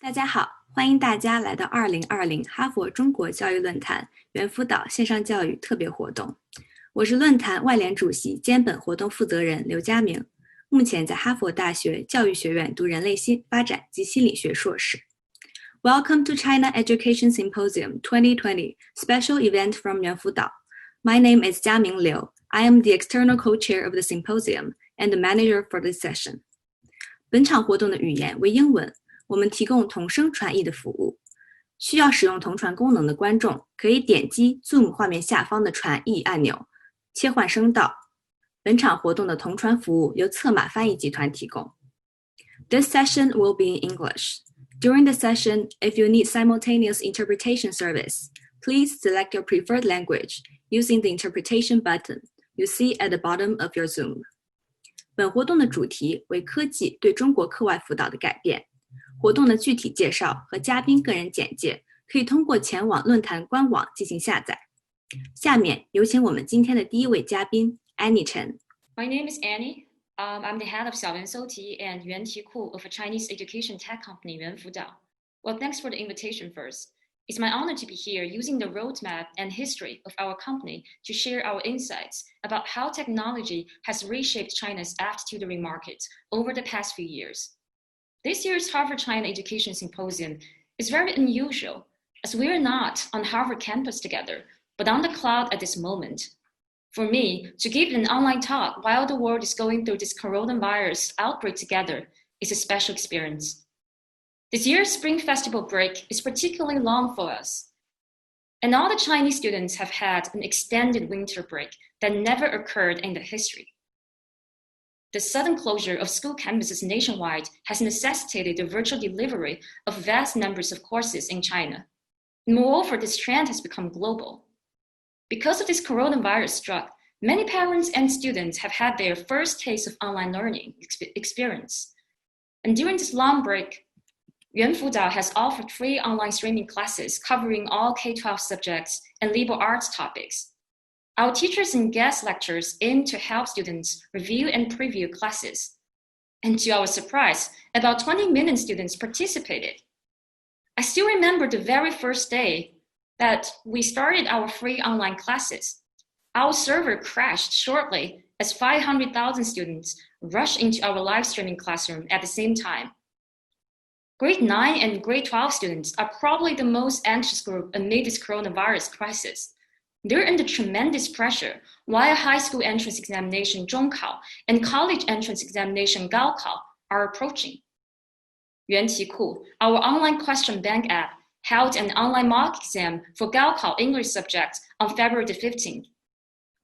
大家好，欢迎大家来到2020哈佛中国教育论坛猿辅导线上教育特别活动。我是论坛外联主席兼本活动负责人刘佳明，目前在哈佛大学教育学院读人类发展及心理学硕士。Welcome to China Education Symposium 2020 special event from 猿辅导. My name is Jiaming Liu. I am the external co-chair of the symposium and the manager for this session. 本场活动的语言为英文，我们提供同声传译的服务。需要使用同传功能的观众可以点击 Zoom 画面下方的传译按钮，切换声道。本场活动的同传服务由策马翻译集团提供。This session will be in English. During the session, if you need simultaneous interpretation service, please select your preferred language using the interpretation button you see at the bottom of your Zoom. 本活动的主题为科技对中国课外辅导的改变。活动的具体介绍和嘉宾个人简介可以通过前往论坛官网进行下载。下面有请我们今天的第一位嘉宾 Annie Chen。 My name is Annie. I'm the head of Xiaoyuan Soti and Yuan Tiku of a Chinese education tech company, Yuan Fudao. Well, thanks for the invitation first. It's my honor to be here using the roadmap and history of our company to share our insights about how technology has reshaped China's apt tutoring market over the past few years. This year's Harvard China Education Symposium is very unusual, as we are not on Harvard campus together, but on the cloud at this moment. For me, to give an online talk while the world is going through this coronavirus outbreak together is a special experience. This year's Spring Festival break is particularly long for us, and all the Chinese students have had an extended winter break that never occurred in the history. The sudden closure of school campuses nationwide has necessitated the virtual delivery of vast numbers of courses in China. Moreover, this trend has become global. Because of this coronavirus struck, many parents and students have had their first taste of online learning experience. And during this long break, Yuan Fudao has offered free online streaming classes covering all K-12 subjects and liberal arts topics. Our teachers and guest lecturers aim to help students review and preview classes. And to our surprise, about 20 million students participated. I still remember the very first day that we started our free online classes. Our server crashed shortly as 500,000 students rushed into our live streaming classroom at the same time. Grade 9 and grade 12 students are probably the most anxious group amid this coronavirus crisis. They're under tremendous pressure while high school entrance examination 中考 and college entrance examination 高考 are approaching. Yuan Tiku, our online question bank app, held an online mock exam for 高考 English subject on February the 15th.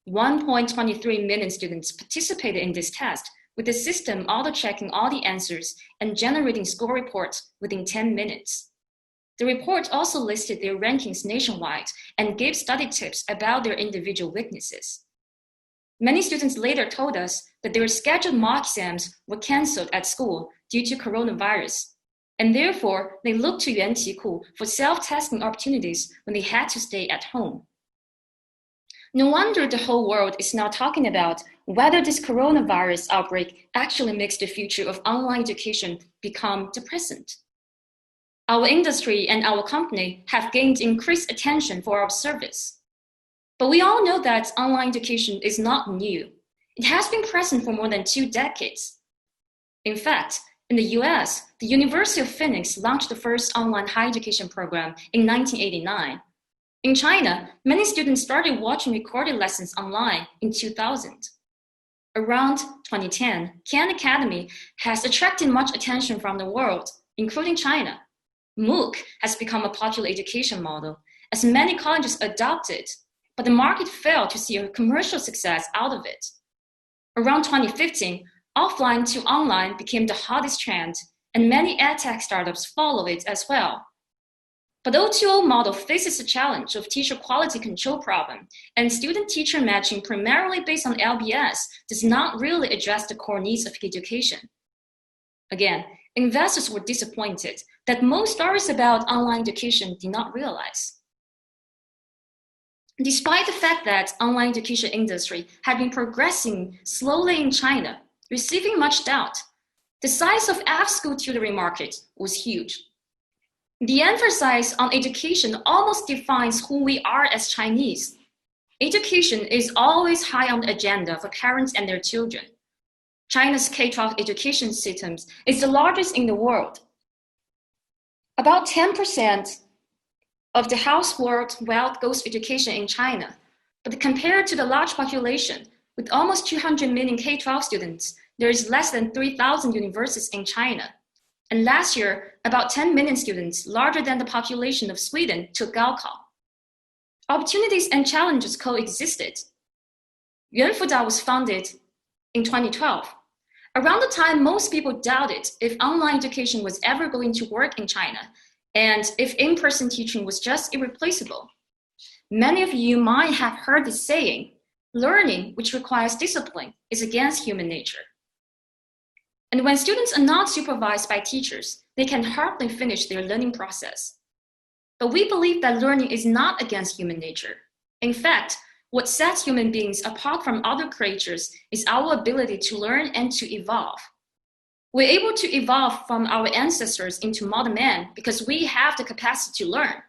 1.23 million students participated in this test, with the system auto-checking all the answers and generating score reports within 10 minutes. The report also listed their rankings nationwide and gave study tips about their individual weaknesses. Many students later told us that their scheduled mock exams were canceled at school due to coronavirus, and therefore they looked to Yuan Tiku for self-testing opportunities when they had to stay at home. No wonder the whole world is now talking about whether this coronavirus outbreak actually makes the future of online education become the present. Our industry and our company have gained increased attention for our service. But we all know that online education is not new. It has been present for more than 2 decades. In fact, in the US, the University of Phoenix launched the first online higher education program in 1989. In China, many students started watching recorded lessons online in 2000. Around 2010, Khan Academy has attracted much attention from the world, including China. MOOC has become a popular education model, as many colleges adopt it, but the market failed to see a commercial success out of it. Around 2015, offline to online became the hottest trend, and many edtech startups follow it as well. But the O2O model faces the challenge of teacher quality control problem, and student-teacher matching primarily based on LBS does not really address the core needs of education. Again, investors were disappointed that most stories about online education did not realize. Despite the fact that online education industry had been progressing slowly in China, receiving much doubt, the size of after-school tutoring market was huge. The emphasis on education almost defines who we are as Chinese. Education is always high on the agenda for parents and their children. China's K-12 education system is the largest in the world. About 10% of the household wealth goes to education in China, but compared to the large population, with almost 200 million K-12 students, there is less than 3,000 universities in China. And last year, about 10 million students, larger than the population of Sweden, took Gaokao. Opportunities and challenges coexisted. Yuanfuda was founded in 2012, around the time most people doubted if online education was ever going to work in China, and if in-person teaching was just irreplaceable. Many of you might have heard the saying, learning, which requires discipline, is against human nature. And when students are not supervised by teachers, they can hardly finish their learning process. But we believe that learning is not against human nature. In fact, what sets human beings apart from other creatures is our ability to learn and to evolve. We're able to evolve from our ancestors into modern man because we have the capacity to learn.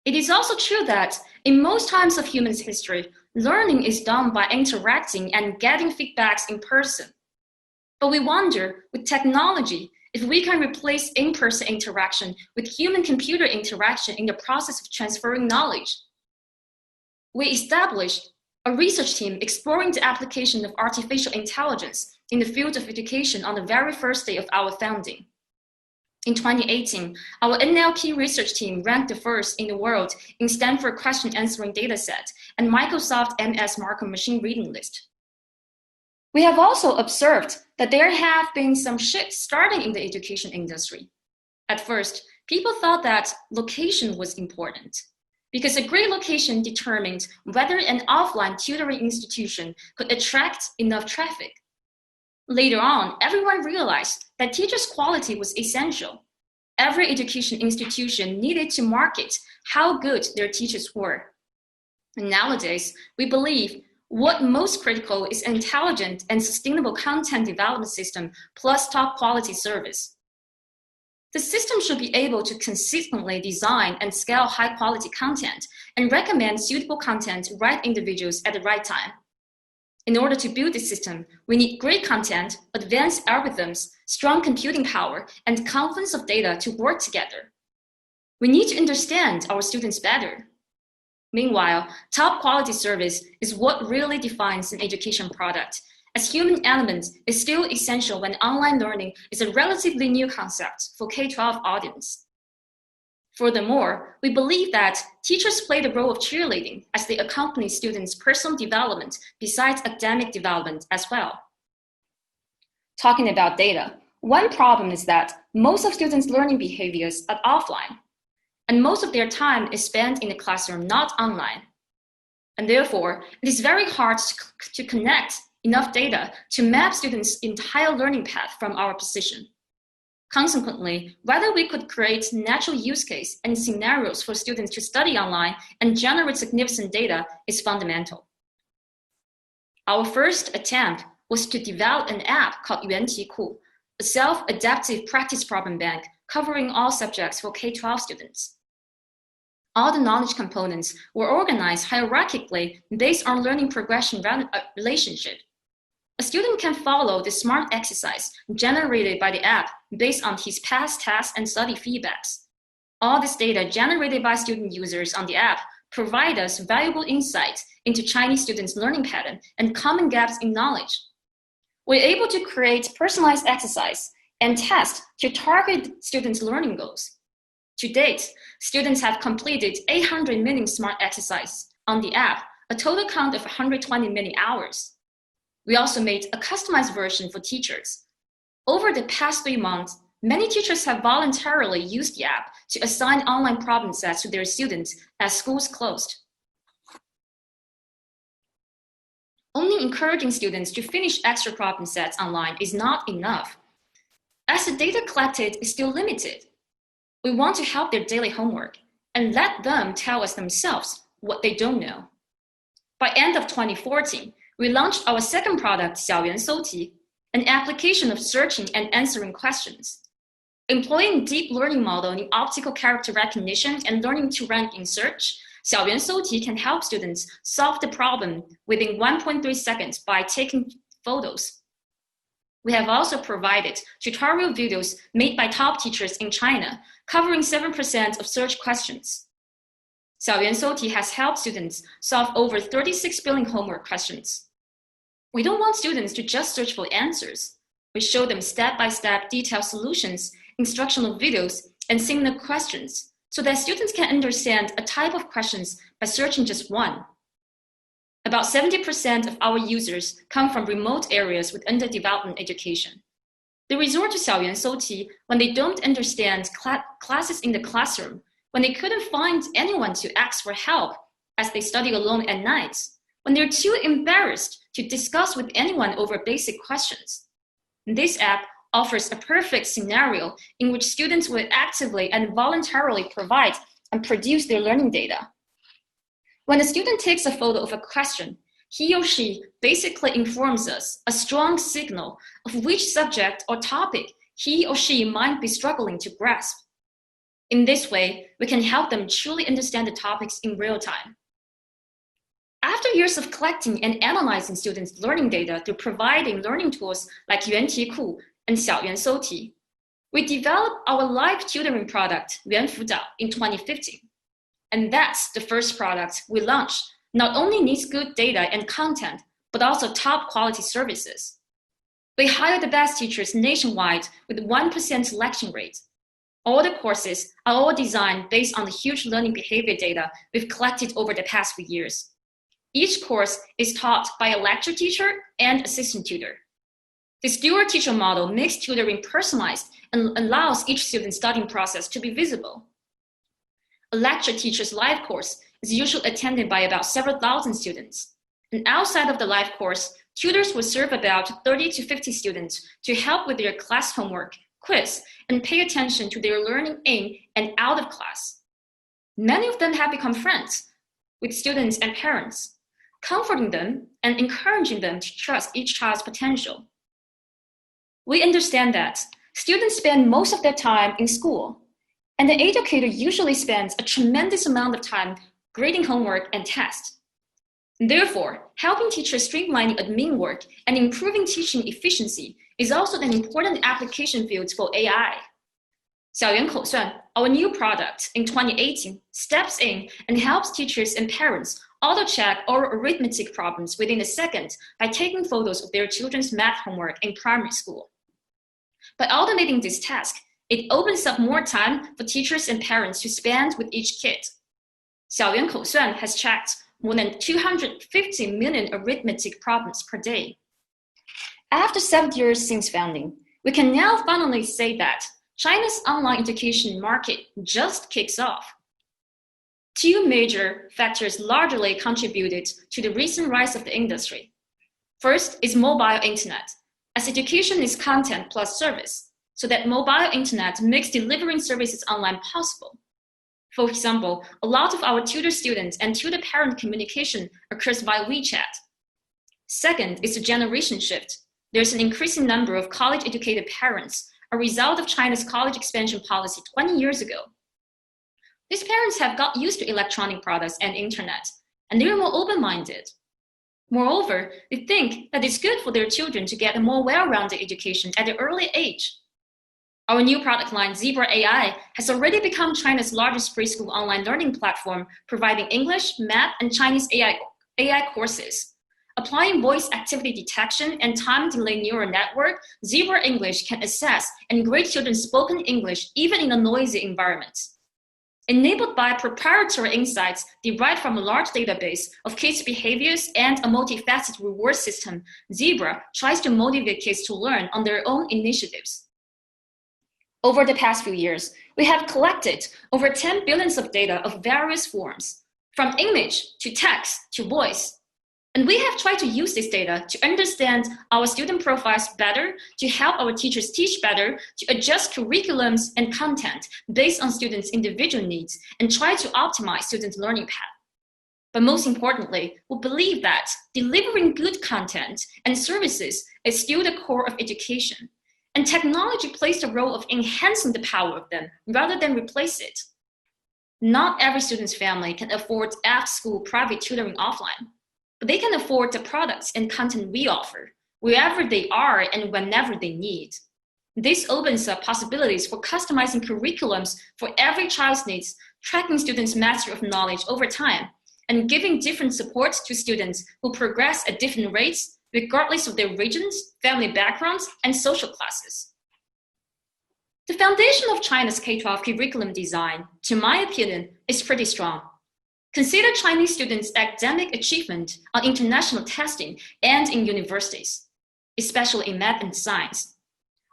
It is also true that in most times of human history, learning is done by interacting and getting feedbacks in person. But we wonder, with technology, if we can replace in-person interaction with human-computer interaction in the process of transferring knowledge. We established a research team exploring the application of artificial intelligence in the field of education on the very first day of our founding. In 2018, our NLP research team ranked the first in the world in Stanford question answering dataset and Microsoft MS Markov machine reading list. We have also observed that there have been some shifts starting in the education industry. At first, people thought that location was important because a great location determined whether an offline tutoring institution could attract enough traffic. Later on, everyone realized that teachers' quality was essential. Every education institution needed to market how good their teachers were. And nowadays, we believe what most critical is intelligent and sustainable content development system plus top quality service. The system should be able to consistently design and scale high quality content and recommend suitable content to right individuals at the right time. In order to build this system, we need great content, advanced algorithms, strong computing power, and confluence of data to work together. We need to understand our students better. Meanwhile, top quality service is what really defines an education product, as human element is still essential when online learning is a relatively new concept for K-12 audience. Furthermore, we believe that teachers play the role of cheerleading as they accompany students' personal development besides academic development as well. Talking about data, one problem is that most of students' learning behaviors are offline, and most of their time is spent in the classroom, not online. And therefore, it is very hard to connect enough data to map students' entire learning path from our position. Consequently, whether we could create natural use case and scenarios for students to study online and generate significant data is fundamental. Our first attempt was to develop an app called Yuantiku, a self-adaptive practice problem bank covering all subjects for K-12 students. All the knowledge components were organized hierarchically based on learning progression relationship. A student can follow the smart exercise generated by the app based on his past tasks and study feedbacks. All this data generated by student users on the app provide us valuable insights into Chinese students' learning pattern and common gaps in knowledge. We're able to create personalized exercise and tests to target students' learning goals. To date, students have completed 800 million smart exercises on the app, a total count of 120 million hours. We also made a customized version for teachers. Over the past 3 months, many teachers have voluntarily used the app to assign online problem sets to their students as schools closed. Only encouraging students to finish extra problem sets online is not enough, as the data collected is still limited. We want to help their daily homework and let them tell us themselves what they don't know. By end of 2014, we launched our second product, CES2020, an application of searching and answering questions. Employing deep learning model in optical character recognition and learning to rank in search, 小猿搜题 can help students solve the problem within 1.3 seconds by taking photos. We have also provided tutorial videos made by top teachers in China, covering 7% of search questions. 小猿搜题 has helped students solve over 36 billion homework questions. We don't want students to just search for answers. We show them step-by-step detailed solutions, instructional videos, and similar questions so that students can understand a type of questions by searching just one. About 70% of our users come from remote areas with underdeveloped education. They resort to 小猿搜题 when they don't understand classes in the classroom, when they couldn't find anyone to ask for help as they study alone at night, when they're too embarrassed to discuss with anyone over basic questions. This app offers a perfect scenario in which students will actively and voluntarily provide and produce their learning data. When a student takes a photo of a question, he or she basically informs us a strong signal of which subject or topic he or she might be struggling to grasp. In this way, we can help them truly understand the topics in real time. After years of collecting and analyzing students' learning data through providing learning tools like 原题库 and 小猿搜题, we developed our live tutoring product, 猿辅导, in 2015. And that's the first product we launched. Not only needs good data and content, but also top quality services. We hire the best teachers nationwide with 1% selection rate. All the courses are all designed based on the huge learning behavior data we've collected over the past few years. Each course is taught by a lecture teacher and assistant tutor. This dual teacher model makes tutoring personalized and allows each student's studying process to be visible. A lecture teacher's live course is usually attended by about several thousand students. And outside of the live course, tutors will serve about 30 to 50 students to help with their class homework, quiz, and pay attention to their learning in and out of class. Many of them have become friends with students and parents, comforting them and encouraging them to trust each child's potential. We understand that students spend most of their time in school, and the educator usually spends a tremendous amount of time grading homework and tests. Therefore, helping teachers streamlining admin work and improving teaching efficiency is also an important application field for AI. 小猿口算, our new product in 2018, steps in and helps teachers and parents auto-check all arithmetic problems within a second by taking photos of their children's math homework in primary school. By automating this task, it opens up more time for teachers and parents to spend with each kid. 小猿口算 has checked more than 250 million arithmetic problems per day. After 7 years since founding, we can now finally say that China's online education market just kicks off. Two major factors largely contributed to the recent rise of the industry. First is mobile internet, as education is content plus service, so that mobile internet makes delivering services online possible. For example, a lot of our tutor students and tutor parent communication occurs via WeChat. Second is the generation shift. There's an increasing number of college-educated parents, a result of China's college expansion policy 20 years ago. These parents have got used to electronic products and internet, and they're more open-minded. Moreover, they think that it's good for their children to get a more well-rounded education at an early age. Our new product line, Zebra AI, has already become China's largest preschool online learning platform, providing English, math, and Chinese AI courses. Applying voice activity detection and time-delay neural network, Zebra English can assess and grade children's spoken English even in a noisy environment. Enabled by proprietary insights derived from a large database of kids' behaviors and a multifaceted reward system, Zebra tries to motivate kids to learn on their own initiatives. Over the past few years, we have collected over 10 billion of data of various forms, from image to text to voice. And we have tried to use this data to understand our student profiles better, to help our teachers teach better, to adjust curriculums and content based on students' individual needs, and try to optimize students' learning path. But most importantly, we believe that delivering good content and services is still the core of education. And technology plays the role of enhancing the power of them rather than replace it. Not every student's family can afford after-school private tutoring offline, but they can afford the products and content we offer, wherever they are and whenever they need. This opens up possibilities for customizing curriculums for every child's needs, tracking students' mastery of knowledge over time, and giving different supports to students who progress at different rates, regardless of their regions, family backgrounds, and social classes. The foundation of China's K-12 curriculum design, to my opinion, is pretty strong. Consider Chinese students' academic achievement on international testing and in universities, especially in math and science.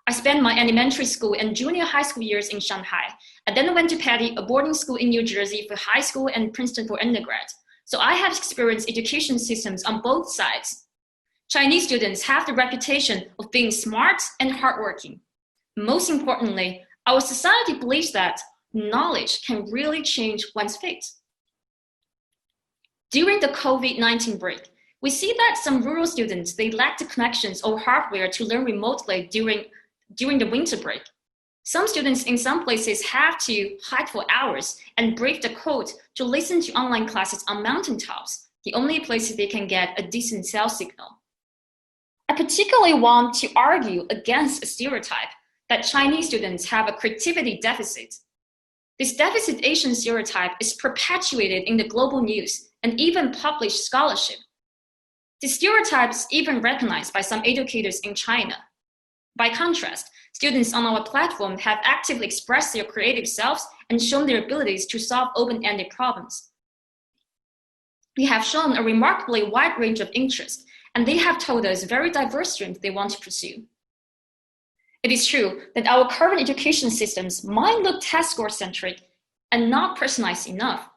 I spent my elementary school and junior high school years in Shanghai, and then went to Patty, a boarding school in New Jersey for high school and Princeton for undergrad. So I have experienced education systems on both sides. Chinese students have the reputation of being smart and hardworking. Most importantly, our society believes that knowledge can really change one's fate. During the COVID-19 break, we see that some rural students, they lack the connections or hardware to learn remotely during the winter break. Some students in some places have to hike for hours and brave the cold to listen to online classes on mountaintops, the only place they can get a decent cell signal. I particularly want to argue against a stereotype that Chinese students have a creativity deficit. This deficit Asian stereotype is perpetuated in the global news and even published scholarship. The stereotype is even recognized by some educators in China. By contrast, students on our platform have actively expressed their creative selves and shown their abilities to solve open-ended problems. They have shown a remarkably wide range of interests, and they have told us very diverse streams they want to pursue. It is true that our current education systems might look test score-centric and not personalized enough,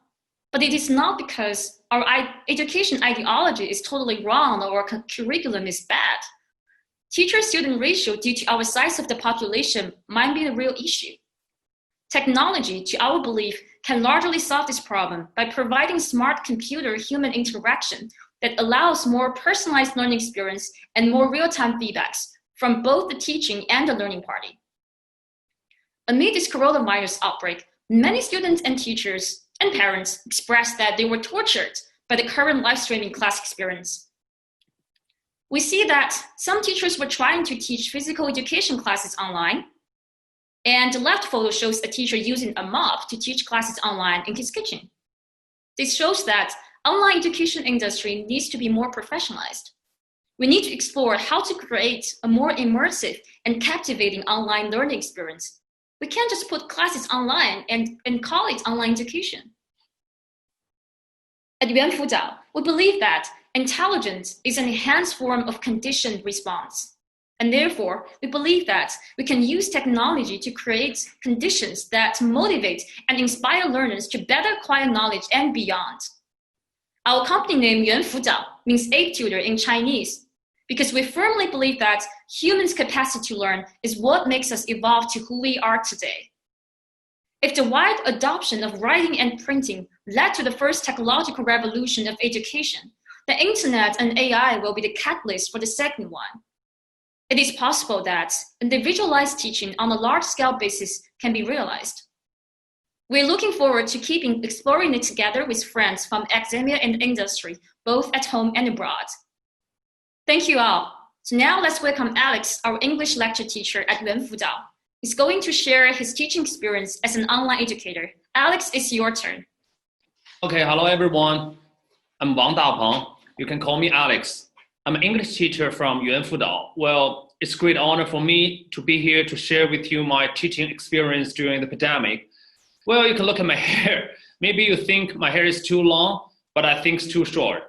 but it is not because our education ideology is totally wrong or our curriculum is bad. Teacher-student ratio due to our size of the population might be the real issue. Technology, to our belief, can largely solve this problem by providing smart computer-human interaction that allows more personalized learning experience and more real-time feedbacks from both the teaching and the learning party. Amid this coronavirus outbreak, many students and teachers and parents expressed that they were tortured by the current live streaming class experience. We see that some teachers were trying to teach physical education classes online, and the left photo shows a teacher using a mop to teach classes online in his kitchen. This shows that online education industry needs to be more professionalized. We need to explore how to create a more immersive and captivating online learning experience. We can't just put classes online and call it online education. At Yuanfudao, we believe that intelligence is an enhanced form of conditioned response. And therefore, we believe that we can use technology to create conditions that motivate and inspire learners to better acquire knowledge and beyond. Our company name Yuanfudao means aid tutor in Chinese, because we firmly believe that humans' capacity to learn is what makes us evolve to who we are today. If the wide adoption of writing and printing led to the first technological revolution of education, the internet and AI will be the catalyst for the second one. It is possible that individualized teaching on a large-scale basis can be realized. We're looking forward to keeping exploring it together with friends from academia and industry, both at home and abroad. Thank you all. So now let's welcome Alex, our English lecture teacher at Yuanfudao. He's going to share his teaching experience as an online educator. Alex, it's your turn. Okay, hello everyone. I'm Wang Dapeng. You can call me Alex. I'm an English teacher from Yuanfudao. Well, it's a great honor for me to be here to share with you my teaching experience during the pandemic. Well, you can look at my hair. Maybe you think my hair is too long, but I think it's too short.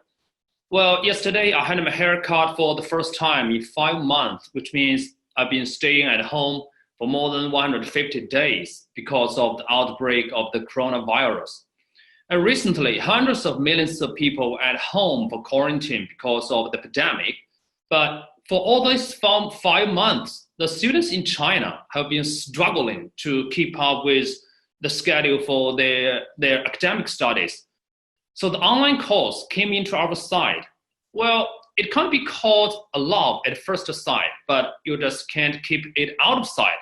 Well, yesterday I had my hair cut for the first time in 5 months, which means I've been staying at home for more than 150 days because of the outbreak of the coronavirus. And recently, hundreds of millions of people at home for quarantine because of the pandemic. But for all these 5 months, the students in China have been struggling to keep up with the schedule for their academic studies. So the online course came into our side. Well, it can't be called a love at first sight, but you just can't keep it out of sight.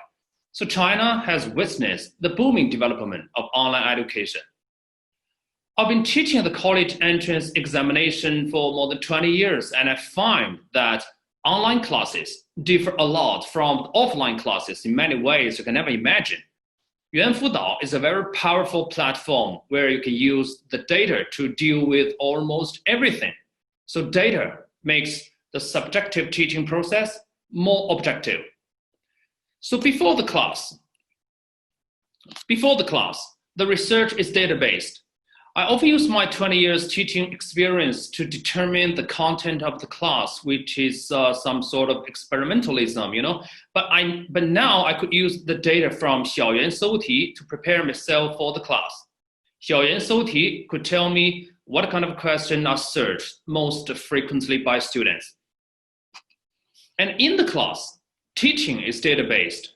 So China has witnessed the booming development of online education. I've been teaching the college entrance examination for more than 20 years, and I find that online classes differ a lot from offline classes in many ways you can never imagine. Yuan Fudao is a very powerful platform where you can use the data to deal with almost everything. So data makes the subjective teaching process more objective. So before the class, the research is data-based. I often use my 20 years teaching experience to determine the content of the class, which is some sort of experimentalism, But now I could use the data from Xiaoyuan Souti to prepare myself for the class. Xiaoyuan Souti could tell me what kind of questions are searched most frequently by students. And in the class, teaching is data-based.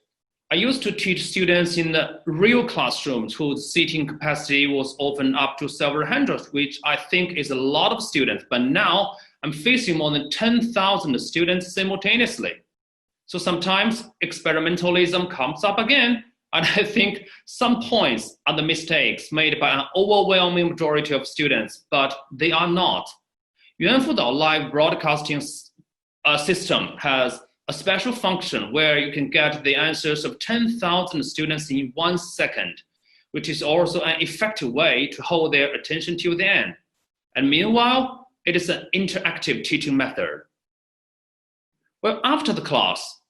I used to teach students in the real classrooms whose seating capacity was often up to several hundred, which I think is a lot of students. But now I'm facing more than 10,000 students simultaneously. So sometimes experimentalism comes up again, and I think some points are the mistakes made by an overwhelming majority of students, but they are not. Yuan Fudao live broadcasting system has a special function where you can get the answers of 10,000 students in 1 second, which is also an effective way to hold their attention till the end. And meanwhile, it is an interactive teaching method. Well, after the class,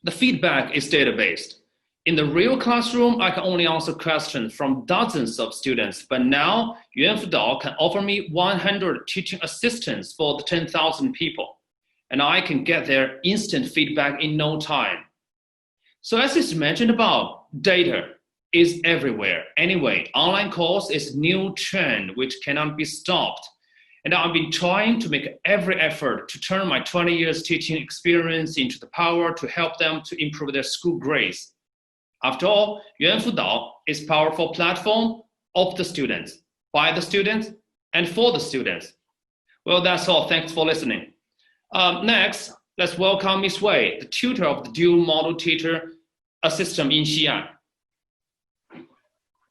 the feedback is data-based. In the real classroom, I can only answer questions from dozens of students, but now Yuan Fudao can offer me 100 teaching assistants for the 10,000 people, and I can get their instant feedback in no time. So as is mentioned above, data is everywhere. Anyway, online course is new trend which cannot be stopped. And I've been trying to make every effort to turn my 20 years teaching experience into the power to help them to improve their school grades. After all, Yuan Fudao is a powerful platform of the students, by the students, and for the students. Well, that's all. Thanks for listening. Next, let's welcome Ms. Wei, the tutor of the dual model teacher system in Xi'an.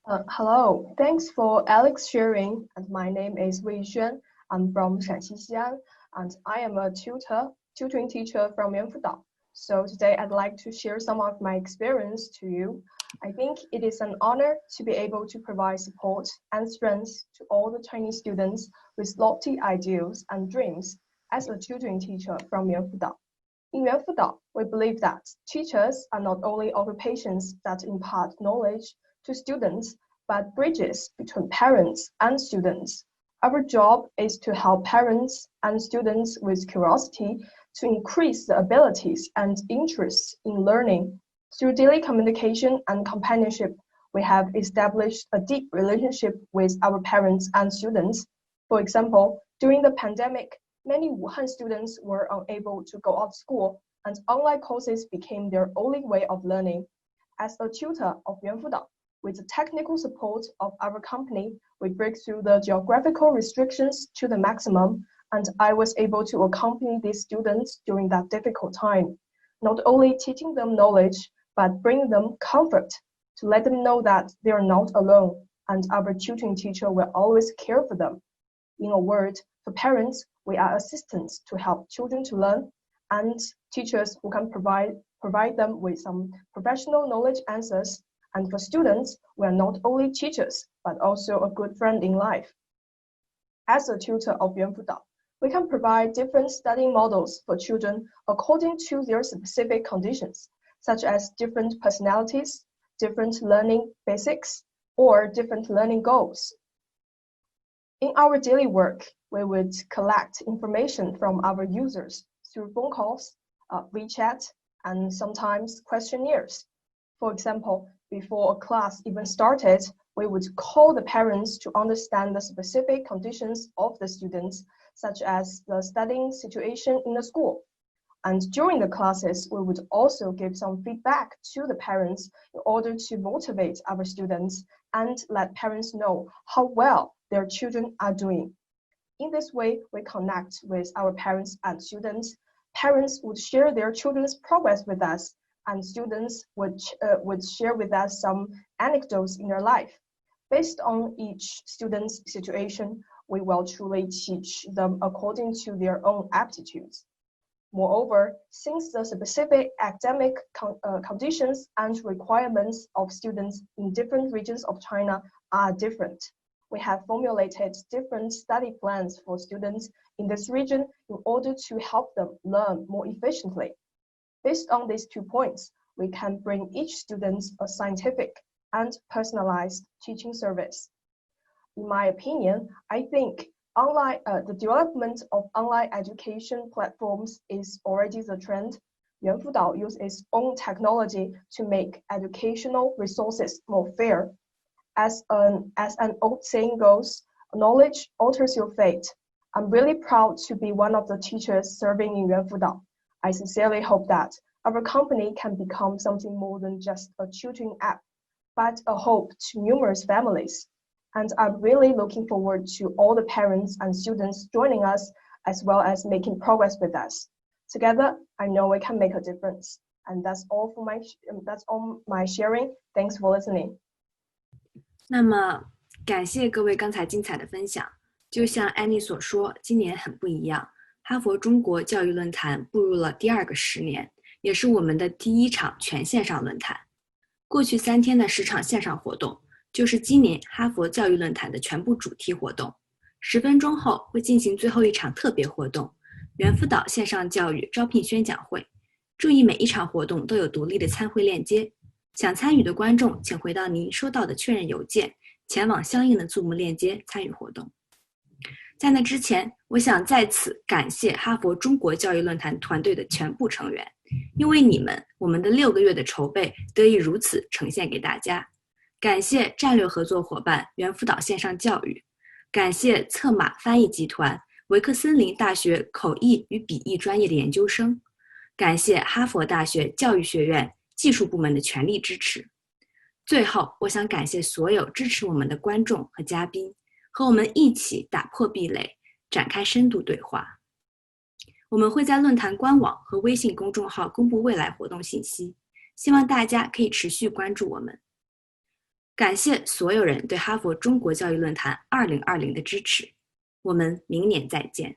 Hello, thanks for Alex sharing. And my name is Wei Xuan. I'm from Shanxi Xi'an, and I am a tutoring teacher from Yuan Fudao. So today I'd like to share some of my experience to you. I think it is an honor to be able to provide support and strength to all the Chinese students with lofty ideals and dreams as a tutoring teacher from Yuan Fudao. In Yuan Fudao, we believe that teachers are not only occupations that impart knowledge to students, but bridges between parents and students. Our job is to help parents and students with curiosity to increase the abilities and interests in learning. Through daily communication and companionship, we have established a deep relationship with our parents and students. For example, during the pandemic, many Wuhan students were unable to go out of school, and online courses became their only way of learning. As a tutor of Yuan Fudao, with the technical support of our company, we break through the geographical restrictions to the maximum, and I was able to accompany these students during that difficult time, not only teaching them knowledge, but bring them comfort to let them know that they are not alone, and our tutoring teacher will always care for them. In a word, for parents, we are assistants to help children to learn, and teachers who can provide them with some professional knowledge answers. And for students, we are not only teachers, but also a good friend in life. As a tutor of Yuan Fudao, we can provide different studying models for children according to their specific conditions, such as different personalities, different learning basics, or different learning goals. In our daily work, we would collect information from our users through phone calls, WeChat, and sometimes questionnaires. For example, before a class even started, we would call the parents to understand the specific conditions of the students, such as the studying situation in the school. And during the classes, we would also give some feedback to the parents in order to motivate our students and let parents know how well their children are doing. In this way, we connect with our parents and students. Parents would share their children's progress with us, and students would share with us some anecdotes in their life. Based on each student's situation, we will truly teach them according to their own aptitudes. Moreover, since the specific academic conditions and requirements of students in different regions of China are different, we have formulated different study plans for students in this region in order to help them learn more efficiently. Based on these 2 points, we can bring each student a scientific and personalized teaching service. In my opinion, I think the development of online education platforms is already the trend. Yuanfudao uses its own technology to make educational resources more fair. As an old saying goes, knowledge alters your fate. I'm really proud to be one of the teachers serving in Yuanfudao. I sincerely hope that our company can become something more than just a tutoring app, but a hope to numerous families. And I'm really looking forward to all the parents and students joining us, as well as making progress with us. Together, I know we can make a difference. And that's all my sharing. Thanks for listening. 那么，感谢各位刚才精彩的分享。就像安妮所说，今年很不一样。哈佛中国教育论坛步入了第2个10年，也是我们的第1场全线上论坛。过去3天的10场线上活动，就是今年哈佛教育论坛的全部主题活动。10分钟后会进行最后一场特别活动——猿辅导线上教育招聘宣讲会。注意每一场活动都有独立的参会链接，想参与的观众请回到您收到的确认邮件，前往相应的Zoom链接参与活动。在那之前，我想在此感谢哈佛中国教育论坛团队的全部成员，因为你们，我们的6个月的筹备得以如此呈现给大家。感谢战略合作伙伴猿辅导线上教育，感谢策马翻译集团、维克森林大学口译与笔译专业的研究生，感谢哈佛大学教育学院技术部门的全力支持。最后，我想感谢所有支持我们的观众和嘉宾，和我们一起打破壁垒，展开深度对话。我们会在论坛官网和微信公众号公布未来活动信息，希望大家可以持续关注我们。感谢所有人对哈佛中国教育论坛2020的支持，我们明年再见。